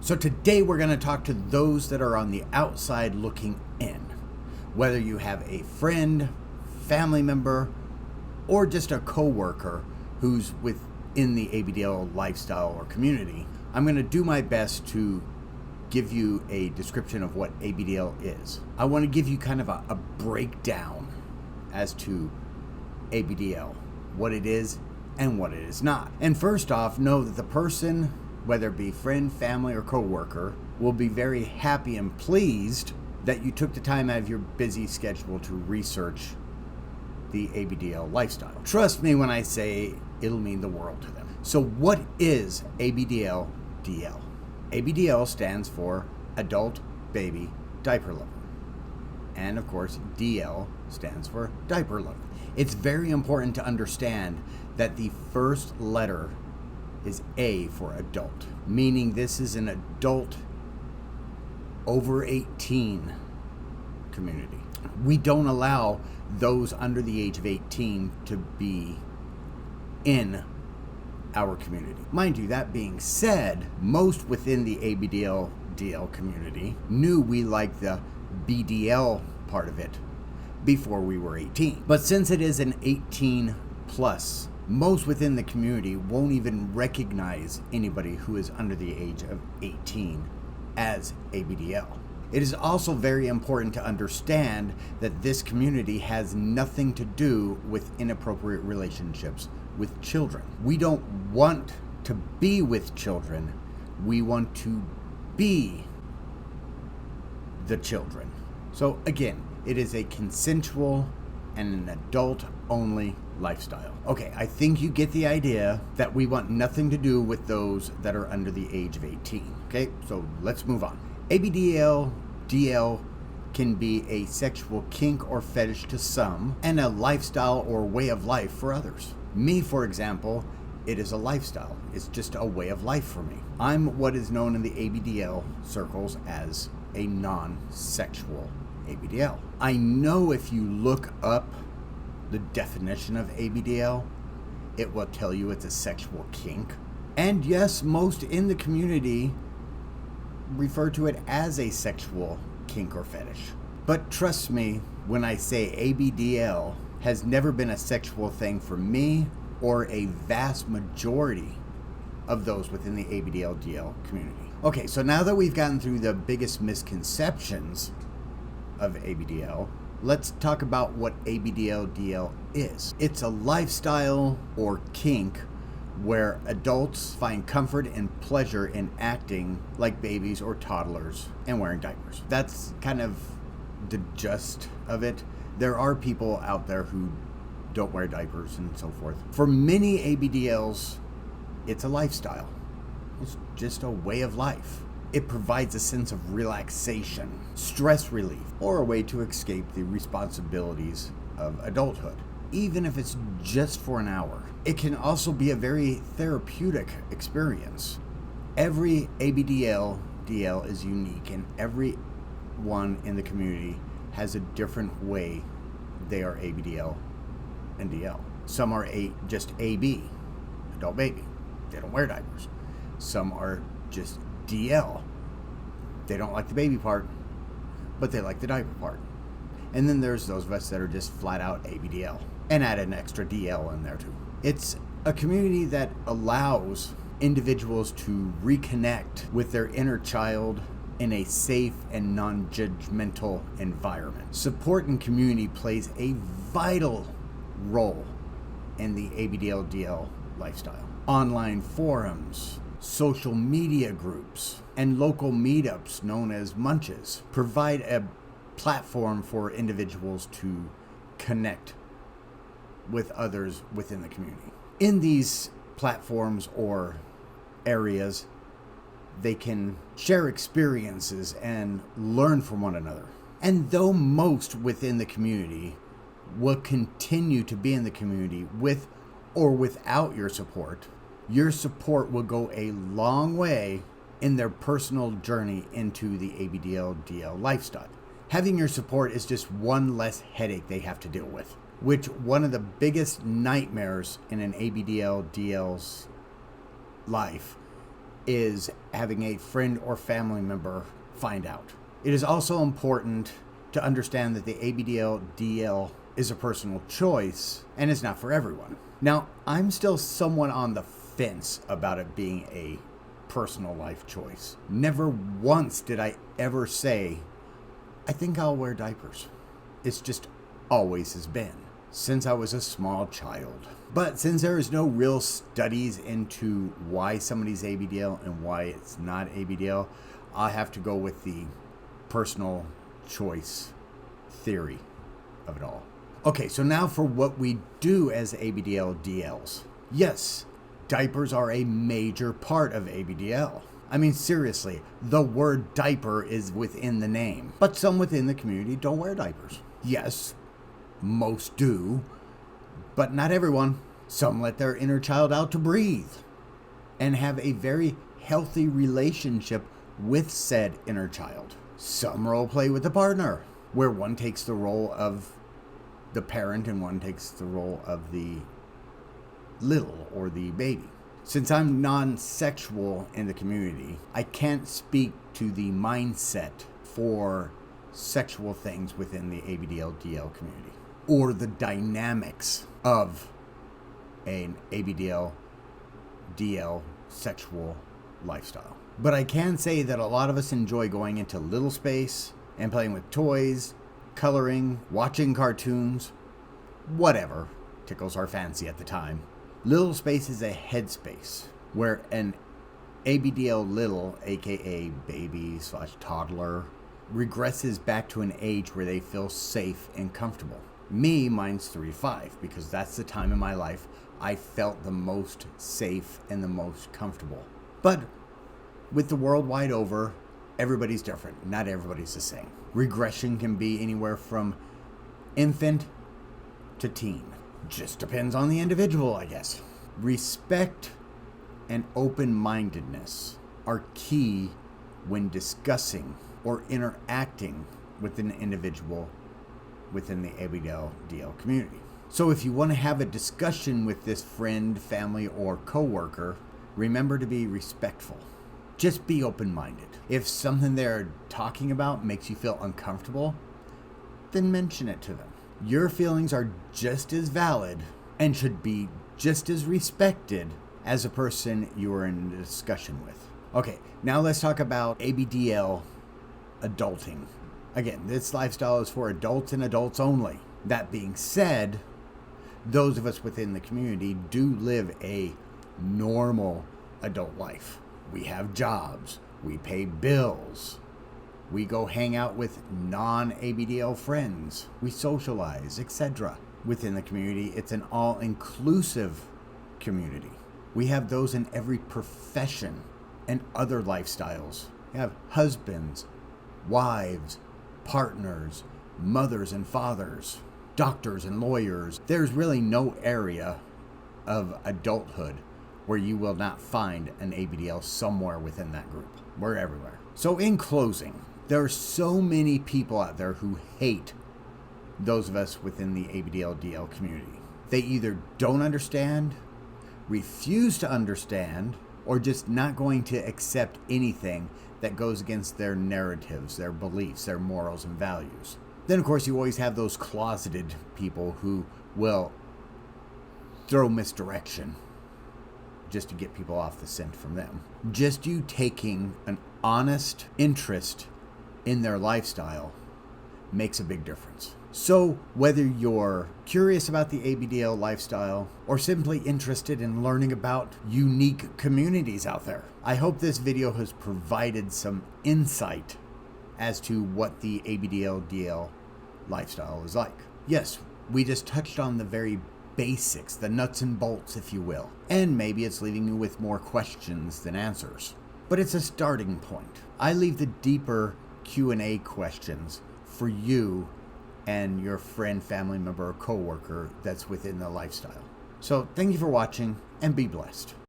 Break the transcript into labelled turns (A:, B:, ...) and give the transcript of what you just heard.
A: So today we're going to talk to those that are on the outside looking in. Whether you have a friend, family member, or just a coworker who's within the ABDL lifestyle or community, I'm going to do my best to give you a description of what ABDL is. I want to give you kind of a breakdown as to ABDL, what it is and what it is not. And first off, know that the person, whether it be friend, family, or coworker, will be very happy and pleased that you took the time out of your busy schedule to research the ABDL lifestyle. Trust me when I say it'll mean the world to them. So what is ABDL-DL? ABDL stands for Adult Baby Diaper Lover. And of course, DL stands for Diaper Lover. It's very important to understand that the first letter is A for adult, meaning this is an adult over 18 community. We don't allow those under the age of 18 to be in our community. Mind you, that being said, most within the ABDL-DL community knew we liked the BDL part of it before we were 18. But since it is an 18 plus, most within the community won't even recognize anybody who is under the age of 18 as ABDL. It is also very important to understand that this community has nothing to do with inappropriate relationships with children. We don't want to be with children. We want to be the children. So again, it is a consensual and an adult-only lifestyle. Okay, I think you get the idea that we want nothing to do with those that are under the age of 18. Okay, so let's move on. ABDL-DL can be a sexual kink or fetish to some, and a lifestyle or way of life for others. Me, for example, it is a lifestyle. It's just a way of life for me. I'm what is known in the ABDL circles as a non-sexual ABDL. I know if you look up the definition of ABDL, it will tell you it's a sexual kink. And yes, most in the community refer to it as a sexual kink or fetish. But trust me when I say ABDL has never been a sexual thing for me or a vast majority of those within the ABDL-DL community. Okay, so now that we've gotten through the biggest misconceptions of ABDL, let's talk about what ABDL-DL is. It's a lifestyle or kink where adults find comfort and pleasure in acting like babies or toddlers and wearing diapers. That's kind of the gist of it. There are people out there who don't wear diapers and so forth. For many ABDLs, it's a lifestyle. It's just a way of life. It provides a sense of relaxation, stress relief, or a way to escape the responsibilities of adulthood, even if it's just for an hour. It can also be a very therapeutic experience. Every ABDL-DL is unique, and everyone in the community has a different way they are ABDL and DL. Some are just AB, adult baby. They don't wear diapers. Some are just DL. They don't like the baby part, but they like the diaper part. And then there's those of us that are just flat out ABDL and add an extra DL in there too. It's a community that allows individuals to reconnect with their inner child in a safe and non-judgmental environment. Support and community plays a vital role in the ABDL-DL lifestyle. Online forums, social media groups, and local meetups known as munches provide a platform for individuals to connect with others within the community. In these platforms or areas, they can share experiences and learn from one another. And though most within the community will continue to be in the community with or without your support will go a long way in their personal journey into the ABDL-DL lifestyle. Having your support is just one less headache they have to deal with, which one of the biggest nightmares in an ABDL-DL's life is having a friend or family member find out. It is also important to understand that the ABDL DL is a personal choice and is not for everyone. Now, I'm still somewhat on the fence about it being a personal life choice. Never once did I ever say, I think I'll wear diapers. It's just always has been, since I was a small child. But since there is no real studies into why somebody's ABDL and why it's not ABDL, I'll have to go with the personal choice theory of it all. Okay, so now for what we do as ABDL DLs. Yes, diapers are a major part of ABDL. I mean, seriously, the word diaper is within the name, but some within the community don't wear diapers. Yes, most do, but not everyone. Some let their inner child out to breathe and have a very healthy relationship with said inner child. Some role play with the partner, where one takes the role of the parent and one takes the role of the little or the baby. Since I'm non-sexual in the community, I can't speak to the mindset for sexual things within the ABDL DL community or the dynamics of an ABDL DL sexual lifestyle. But I can say that a lot of us enjoy going into little space and playing with toys, coloring, watching cartoons, whatever tickles our fancy at the time. Little space is a headspace where an ABDL little, aka baby/toddler, regresses back to an age where they feel safe and comfortable. Me, mine's 3 to 5, because that's the time in my life I felt the most safe and the most comfortable. But with the world wide over, everybody's different. Not everybody's the same. Regression can be anywhere from infant to teen. Just depends on the individual, I guess. Respect and open-mindedness are key when discussing or interacting with an individual within the ABDL DL community. So if you want to have a discussion with this friend, family, or coworker, remember to be respectful. Just be open-minded. If something they're talking about makes you feel uncomfortable, then mention it to them. Your feelings are just as valid and should be just as respected as a person you are in a discussion with. Okay, now let's talk about ABDL adulting. Again, this lifestyle is for adults and adults only. That being said, those of us within the community do live a normal adult life. We have jobs, we pay bills, we go hang out with non-ABDL friends, we socialize, etc. Within the community, it's an all-inclusive community. We have those in every profession and other lifestyles. We have husbands, wives, partners, mothers and fathers, doctors and lawyers. There's really no area of adulthood where you will not find an ABDL somewhere within that group. We're everywhere. So in closing, there are so many people out there who hate those of us within the ABDL DL community. They either don't understand, refuse to understand, or just not going to accept anything that goes against their narratives, their beliefs, their morals and values. Then of course you always have those closeted people who will throw misdirection just to get people off the scent from them. Just you taking an honest interest in their lifestyle makes a big difference. So whether you're curious about the ABDL lifestyle or simply interested in learning about unique communities out there, I hope this video has provided some insight as to what the ABDL DL lifestyle is like. Yes, we just touched on the very basics, the nuts and bolts, if you will. And maybe it's leaving you with more questions than answers. But it's a starting point. I leave the deeper Q&A questions for you and your friend, family member, or coworker that's within the lifestyle. So thank you for watching and be blessed.